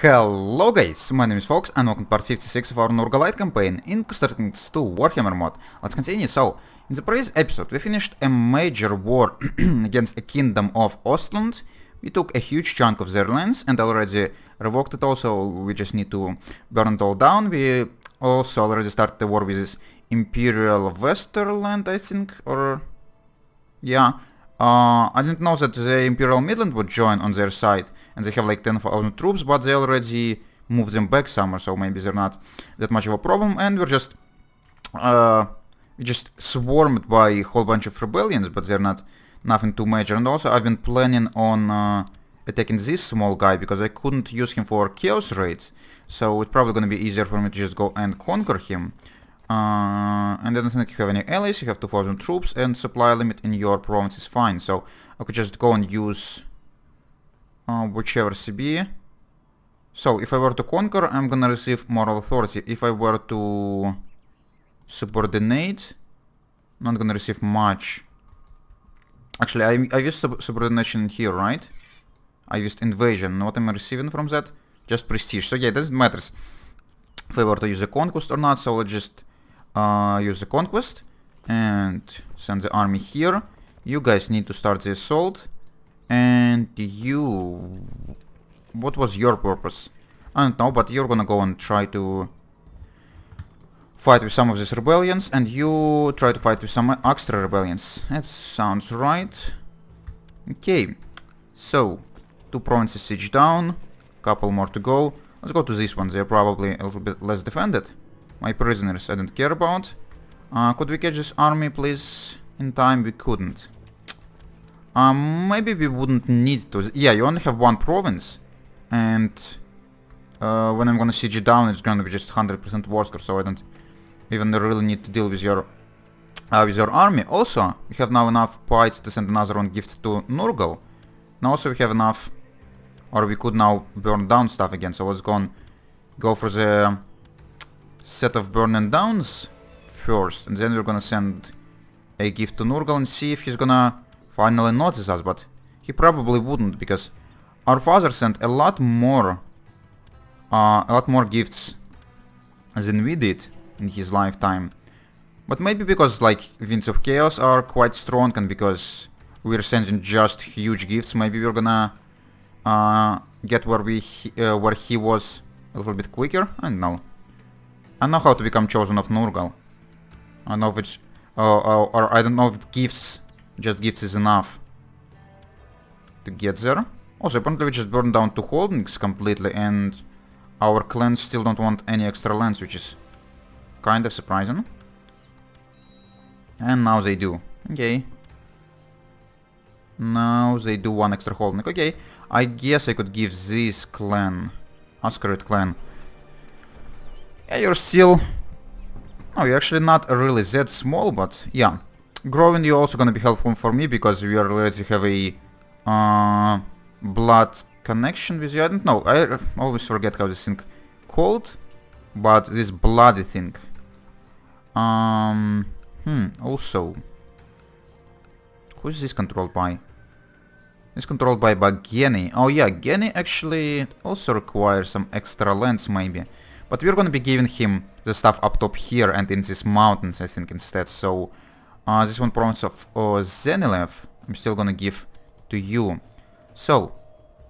Hello guys, my name is Fox and welcome to part 56 of our Nurgle campaign in Crusader 2 Warhammer mod. Let's continue. So, in the previous episode we finished a major war against a kingdom of Ostland. We took a huge chunk of their lands and already revoked it all, so we just need to burn it all down. We also already started the war with this Imperial Westerland, I think, or... yeah. I didn't know that the Imperial Midland would join on their side, and they have like 10,000 troops, but they already moved them back somewhere, so maybe they're not that much of a problem, and we just swarmed by a whole bunch of rebellions, but they're not nothing too major. And also I've been planning on attacking this small guy, because I couldn't use him for chaos raids, so it's probably gonna be easier for me to just go and conquer him. And I don't think you have any allies, you have 2,000 troops, and supply limit in your province is fine, so I could just go and use whichever CB. So if I were to conquer, I'm gonna receive moral authority. If I were to subordinate, I'm not gonna receive much. Actually, I used subordination here, right? I used invasion. What am I receiving from that? Just prestige. So yeah, it doesn't matter if I were to use a conquest or not, so I'll just use the conquest and send the army here. You guys need to start the assault. And you... what was your purpose? I don't know, but you're gonna go and try to fight with some of these rebellions, and you try to fight with some extra rebellions. That sounds right. Okay, so 2 provinces siege down, couple more to go. Let's go to this one, they're probably a little bit less defended. My prisoners I don't care about. Could we catch this army please in time? We couldn't. Maybe we wouldn't need to. Yeah, you only have 1 province. And when I'm gonna siege it down, it's gonna be just 100% war score, so I don't even really need to deal with your army. Also, we have now enough points to send another one gift to Nurgle. And also we have enough, or we could now burn down stuff again, so let's go for the set of burning downs first, and then we're gonna send a gift to Nurgle and see if he's gonna finally notice us, but he probably wouldn't, because our father sent a lot more gifts than we did in his lifetime. But maybe because like Winds of Chaos are quite strong, and because we're sending just huge gifts, maybe we're gonna get where he was a little bit quicker. I don't know. I know how to become chosen of Nurgle. I don't know if it's or I don't know if gifts, just gifts is enough to get there. Also, apparently we just burned down 2 holdings completely, and our clans still don't want any extra lands, which is kind of surprising. And now they do. Okay. Now they do 1 extra holding. Okay, I guess I could give this clan, Ascarid clan. Yeah, you're still... oh, you're actually not really that small, but yeah. Growing, you're also gonna be helpful for me, because we already have a blood connection with you. I don't know, I always forget how this thing called, but this bloody thing. Also... who's this controlled by? It's controlled by Geni. Oh yeah, Geni actually also requires some extra lands maybe. But we're gonna be giving him the stuff up top here and in these mountains, I think, instead. So, this 1 province of Zenilev, I'm still gonna give to you. So,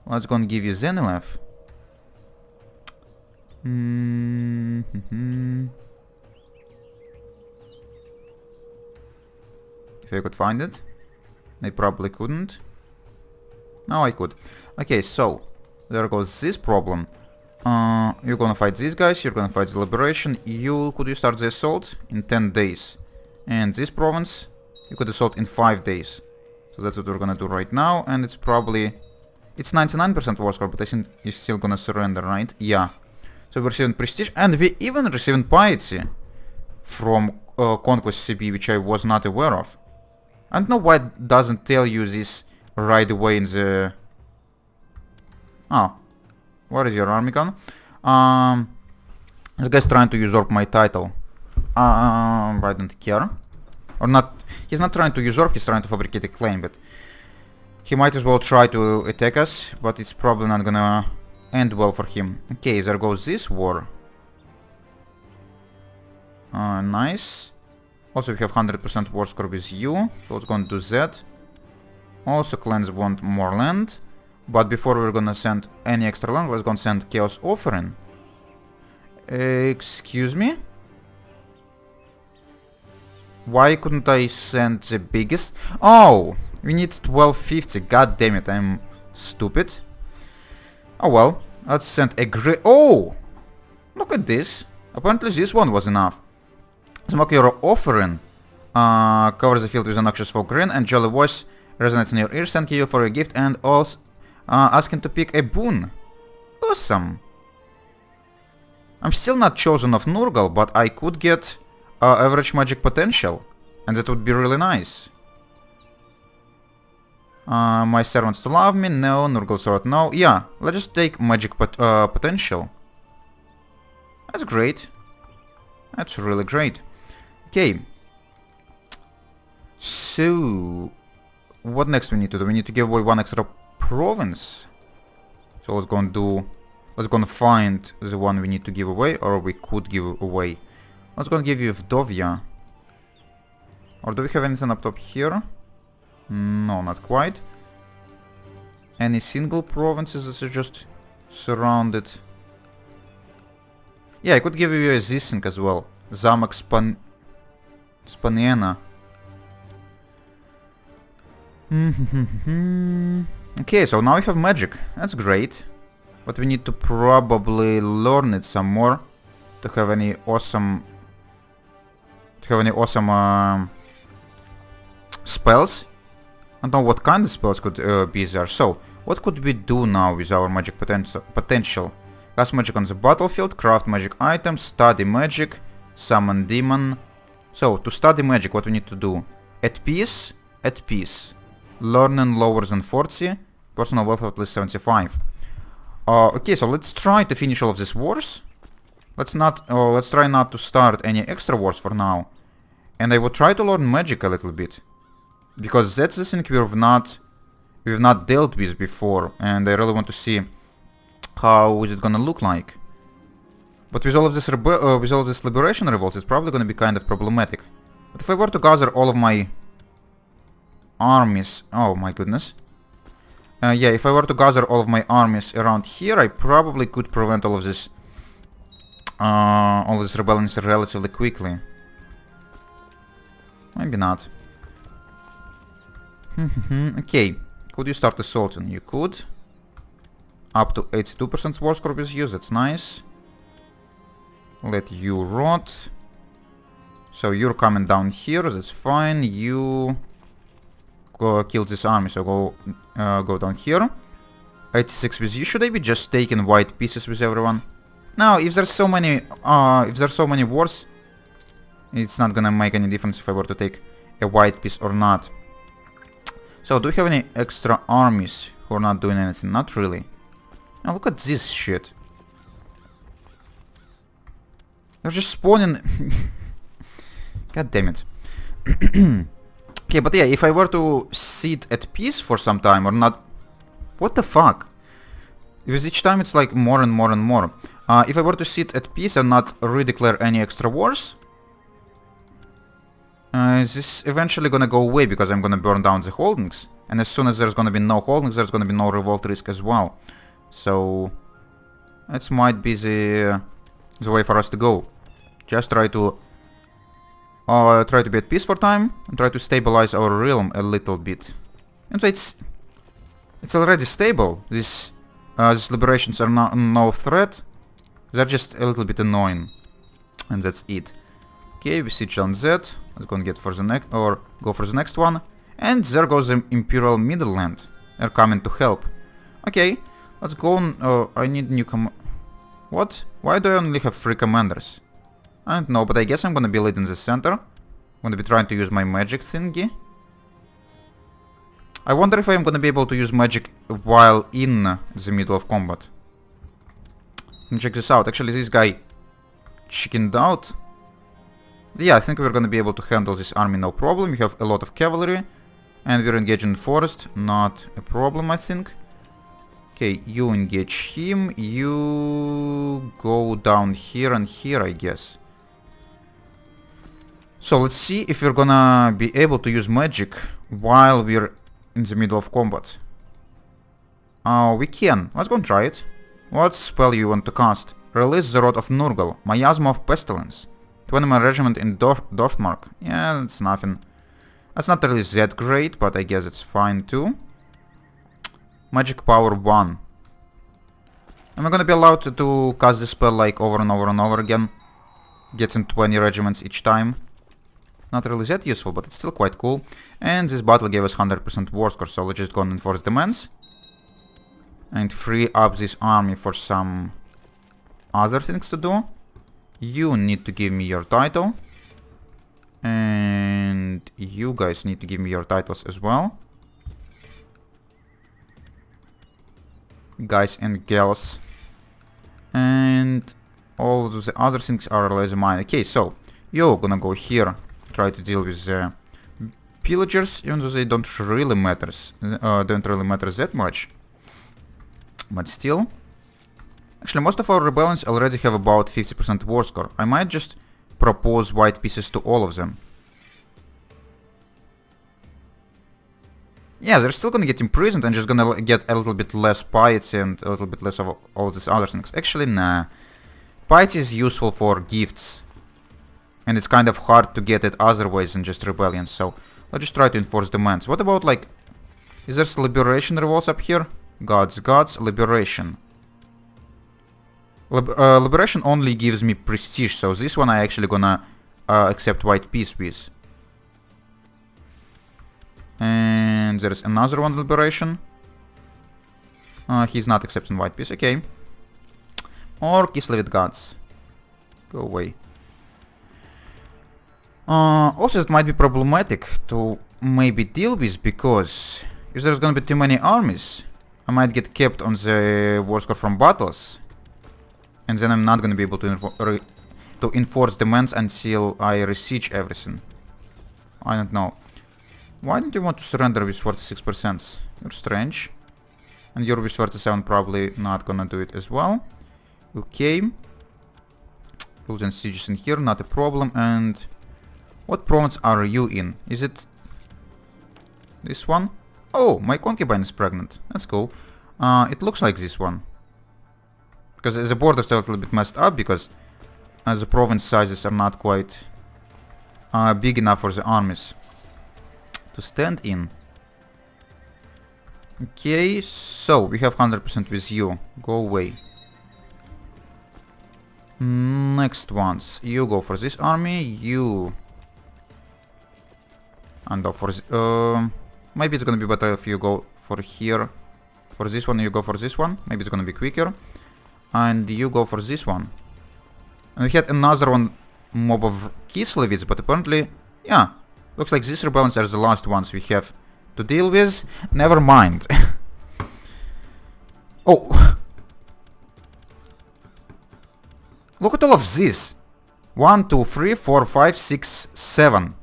let's go and give you Zenilev. If I could find it. I probably couldn't. No, I could. Okay, so, there goes this problem. You're gonna fight these guys, you're gonna fight the liberation. Could you start the assault in 10 days? And this province, you could assault in 5 days. So that's what we're gonna do right now, and it's probably... it's 99% war score, but I think you're still gonna surrender, right? Yeah. So we're receiving prestige, and we even receiving piety from Conquest CB, which I was not aware of. I don't know why it doesn't tell you this right away in the... oh. Where is your army gone? This guy's trying to usurp my title. I don't care. Or not... he's not trying to usurp, he's trying to fabricate a claim, but... he might as well try to attack us, but it's probably not gonna end well for him. Okay, there goes this war. Nice. Also, we have 100% war score with you, so let's go and do that. Also, clans want more land. But before we're gonna send any extra land, let's go and send Chaos Offering. Excuse me? Why couldn't I send the biggest? Oh! We need 1250. God damn it, I'm stupid. Oh well, let's send a great... Oh! Look at this. Apparently this one was enough. Smoke your offering. Cover the field with a noxious folk grin and jolly voice resonates in your ears. Thank you for your gift and also asking to pick a boon. Awesome. I'm still not chosen of Nurgle, but I could get average magic potential. And that would be really nice. My servants to love me? No. Nurgle sword? No. Yeah, let's just take magic potential. That's great. That's really great. Okay. So, what next we need to do? We need to give away one extra province. So let's go and do... Let's go and find the one we need to give away, or we could give away. Let's go and give you Vdovia. Or do we have anything up top here? No, not quite. Any single provinces that are just surrounded? Yeah, I could give you a Zissing as well. Zamak Spaniena. Okay, so now we have magic. That's great. But we need to probably learn it some more to have any awesome... spells. I don't know what kind of spells could be there. So, what could we do now with our magic potential? Cast magic on the battlefield, craft magic items, study magic, summon demon. So, to study magic, what we need to do? At peace. Learning lower than 40, personal wealth at least 75. Okay, so let's try to finish all of these wars. Let's try not to start any extra wars for now. And I will try to learn magic a little bit. Because that's the thing we've not dealt with before, and I really want to see how is it gonna look like. But with all of this liberation revolts, it's probably gonna be kind of problematic. But if I were to gather all of my armies, oh my goodness. Yeah, if I were to gather all of my armies around here, I probably could prevent all of this rebellions relatively quickly. Maybe not. Okay, could you start assaulting? You could. Up to 82% war score with you, that's nice. Let you rot. So you're coming down here, that's fine. You go kill this army, so go down here. 86 with you. Should I be just taking white pieces with everyone? Now, if there's so many wars, it's not gonna make any difference if I were to take a white piece or not. So, do we have any extra armies who are not doing anything? Not really. Now look at this shit. They're just spawning... God damn it. Okay, but yeah, if I were to sit at peace for some time or not... What the fuck? Because each time it's like more and more and more. If I were to sit at peace and not redeclare any extra wars... this is eventually gonna go away because I'm gonna burn down the holdings. And as soon as there's gonna be no holdings, there's gonna be no revolt risk as well. So... that might be the way for us to go. Just try to be at peace for time and try to stabilize our realm a little bit. And so it's already stable. These liberations are no threat. They're just a little bit annoying. And that's it. Okay, we siege on that. Let's go and get for the next, or go for the next one. And there goes the Imperial Middleland. They're coming to help. Okay, let's go on. I need new What? Why do I only have 3 commanders? I don't know, but I guess I'm gonna be leading the center. I'm gonna be trying to use my magic thingy. I wonder if I'm gonna be able to use magic while in the middle of combat. Let me check this out. Actually, this guy chickened out. Yeah, I think we're gonna be able to handle this army no problem. We have a lot of cavalry. And we're engaging in forest. Not a problem, I think. Okay, you engage him, you go down here and here, I guess. So let's see if we're gonna be able to use magic while we're in the middle of combat. We can. Let's go and try it. What spell you want to cast? Release the Rod of Nurgle, Miasma of Pestilence. 20-man regiment in Dorfmark. Yeah, that's nothing. That's not really that great, but I guess it's fine too. Magic power 1. Am I gonna be allowed to cast this spell like over and over and over again? Getting 20 regiments each time. Not really that useful, but it's still quite cool. And this battle gave us 100% war score, so let's just go and enforce demands. And free up this army for some other things to do. You need to give me your title. And you guys need to give me your titles as well. Guys and gals. And all of the other things are less mine. Okay, so you're gonna go here. Try to deal with the pillagers, even though they don't really matter that much. But still. Actually, most of our rebellions already have about 50% war score. I might just propose white pieces to all of them. Yeah, they're still gonna get imprisoned and just gonna get a little bit less piety and a little bit less of all these other things. Actually, nah. Piety is useful for gifts. And it's kind of hard to get it otherwise than just rebellions, so let's just try to enforce demands. What about, like, is there liberation revolts up here? Gods, liberation. Liberation only gives me prestige, so this one I actually gonna accept white peace with. And there's another one, liberation. He's not accepting white peace, okay. Or Kislev gods. Go away. Also, it might be problematic to maybe deal with, because if there's gonna be too many armies, I might get kept on the war score from battles, and then I'm not gonna be able to enforce demands until I resiege everything. I don't know. Why don't you want to surrender with 46%? You're strange. And you're with 47 probably not gonna do it as well. Okay. Rules and sieges in here, not a problem. And what province are you in? Is it this one? Oh, my concubine is pregnant. That's cool. It looks like this one. Because the borders are a little bit messed up, because the province sizes are not quite big enough for the armies to stand in. Okay, so we have 100% with you. Go away. Next ones. You go for this army. You... And go for... maybe it's gonna be better if you go for here. For this one, you go for this one. Maybe it's gonna be quicker. And you go for this one. And we had another one, mob of Kislevits, but apparently... Yeah. Looks like these rebellions are the last ones we have to deal with. Never mind. Oh! Look at all of this. 1, 2, 3, 4, 5, 6, 7.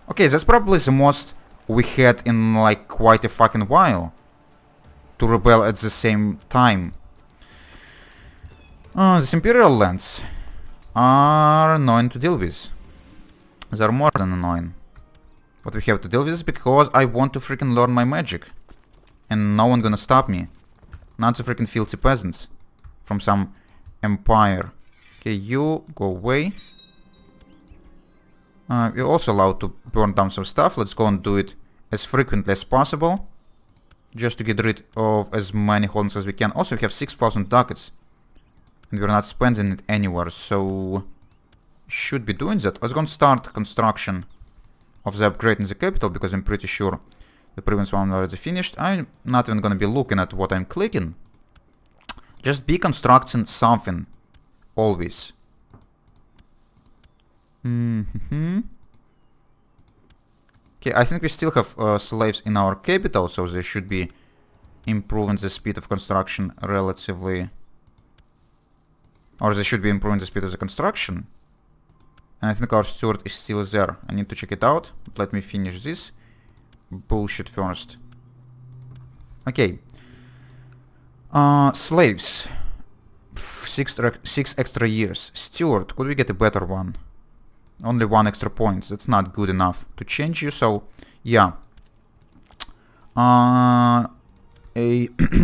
Okay, that's probably the most we had in like quite a fucking while to rebel at the same time. These imperial lands are annoying to deal with. They're more than annoying. But we have to deal with this because I want to freaking learn my magic. And no one gonna stop me. Not the freaking filthy peasants from some empire. Okay, you go away. We're also allowed to burn down some stuff. Let's go and do it as frequently as possible. Just to get rid of as many holdings as we can. Also, we have 6,000 ducats. And we're not spending it anywhere, so... should be doing that. Let's go and start construction of the upgrade in the capital, because I'm pretty sure the previous one already finished. I'm not even gonna be looking at what I'm clicking. Just be constructing something. Always. Okay, I think we still have slaves in our capital, so they should be improving the speed of construction relatively. Or they should be improving the speed of the construction. And I think our steward is still there. I need to check it out. But let me finish this bullshit first. Okay. Slaves. 6 extra years. Steward, could we get a better one? Only 1 extra point. That's not good enough to change you, so yeah.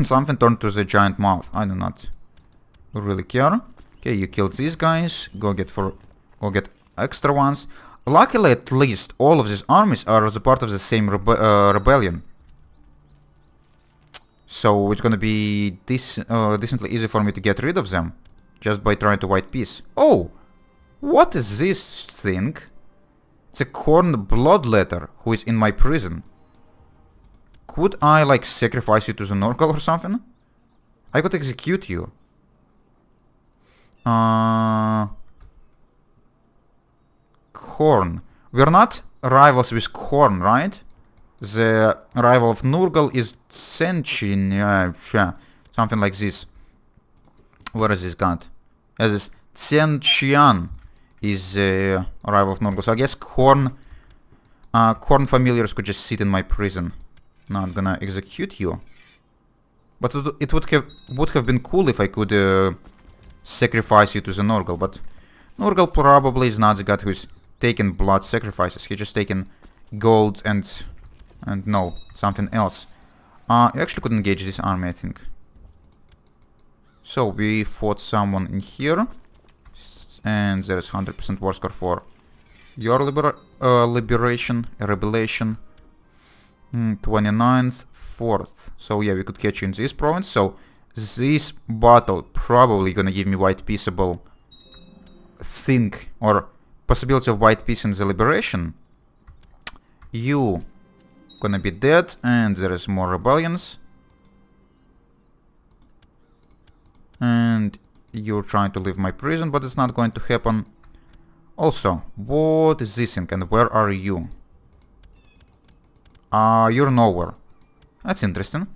Something turned to the giant mouth. I do not really care. Okay, you killed these guys. Go get extra ones. Luckily, at least all of these armies are as a part of the same rebellion. So it's gonna be decently easy for me to get rid of them just by trying to white peace. Oh, what is this thing? It's a Khorne bloodletter who is in my prison. Could I like sacrifice you to the Nurgle or something? I could execute you. Khorne. We're not rivals with Khorne, right? The rival of Nurgle is Senchin, something like this. Where is this god? As this Tsenchian is a rival of Nurgle. So I guess Khorne familiars could just sit in my prison. Not gonna execute you. But it would have been cool if I could sacrifice you to the Nurgle. But Nurgle probably is not the god who's taken blood sacrifices. He's just taken gold and no, something else. You actually could engage this army, I think. So we fought someone in here, and there's 100% war score for your liberation, rebellion. 29th, 4th. So yeah, we could catch you in this province. So this battle probably gonna give me white peaceable thing or possibility of white peace in the liberation. You gonna be dead, and there is more rebellions. And you're trying to leave my prison, but it's not going to happen. Also, what is this thing and where are you? You're nowhere. That's interesting.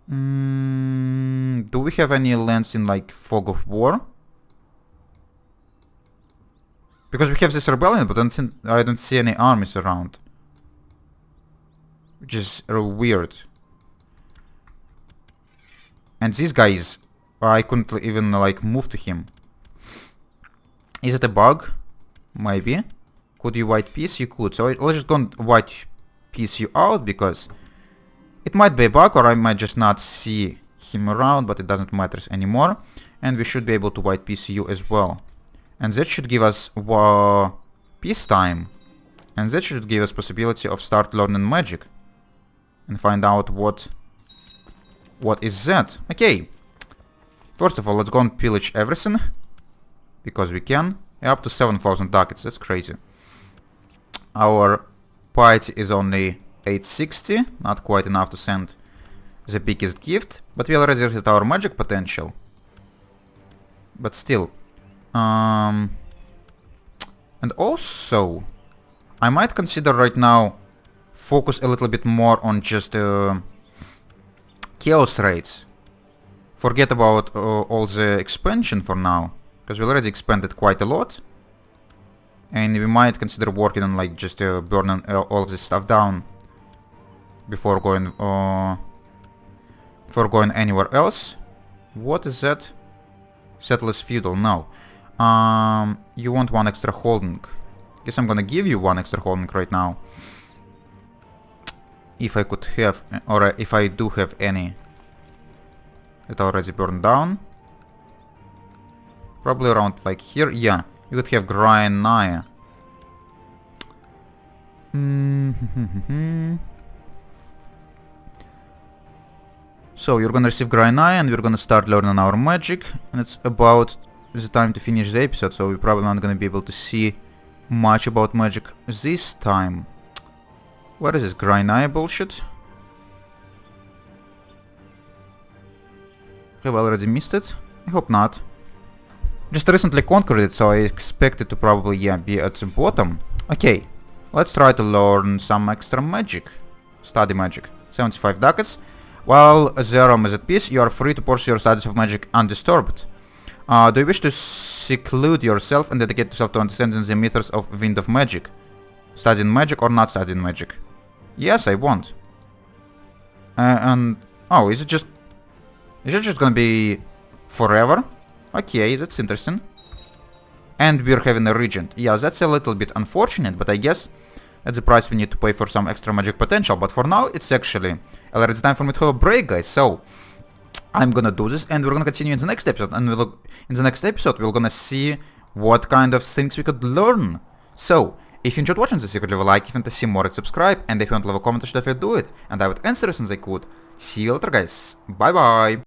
Do we have any lands in like Fog of War? Because we have this rebellion, but I don't see any armies around. Which is weird. And this guy is... I couldn't even like move to him. Is it a bug? Maybe. Could you white peace? You could. So let's just go and white peace you out, because it might be a bug, or I might just not see him around, but it doesn't matter anymore. And we should be able to white peace you as well. And that should give us peacetime. And that should give us possibility of start learning magic. And find out what is that. Okay. First of all, let's go and pillage everything. Because we can. Up to 7,000 ducats. That's crazy. Our piety is only 860. Not quite enough to send the biggest gift. But we already hit our magic potential. But still. And also, I might consider right now focus a little bit more on just chaos raids. Forget about all the expansion for now, because we already expanded quite a lot. And we might consider working on like just burning all of this stuff down before going anywhere else. What is that? Settlers feudal. No. You want 1 extra holding. Guess I'm gonna give you 1 extra holding right now. If I could have, or if I do have any that already burned down. Probably around like here. Yeah, you could have Grania. So you're gonna receive Grania, and we're gonna start learning our magic. And it's about the time to finish the episode, so we're probably not gonna be able to see much about magic this time. What is this Grania bullshit? Have I already missed it? I hope not. Just recently conquered it, so I expect it to probably, yeah, be at the bottom. Okay, let's try to learn some extra magic. Study magic. 75 ducats. While the realm is at peace, you are free to pursue your studies of magic undisturbed. Do you wish to seclude yourself and dedicate yourself to understanding the methods of Wind of Magic? Studying magic or not studying magic? Yes, I want. And Oh, is it just gonna be forever? Okay, that's interesting. And we're having a regent. Yeah, that's a little bit unfortunate, but I guess that's the price we need to pay for some extra magic potential. But for now, it's actually... Alright, it's time for me to have a break, guys. So, I'm gonna do this, and we're gonna continue in the next episode. And in the next episode, we're gonna see what kind of things we could learn. So, if you enjoyed watching this, you could leave a like if you want to see more, and subscribe. And if you want to leave a comment, you should definitely do it. And I would answer as soon as I could. See you later, guys. Bye-bye.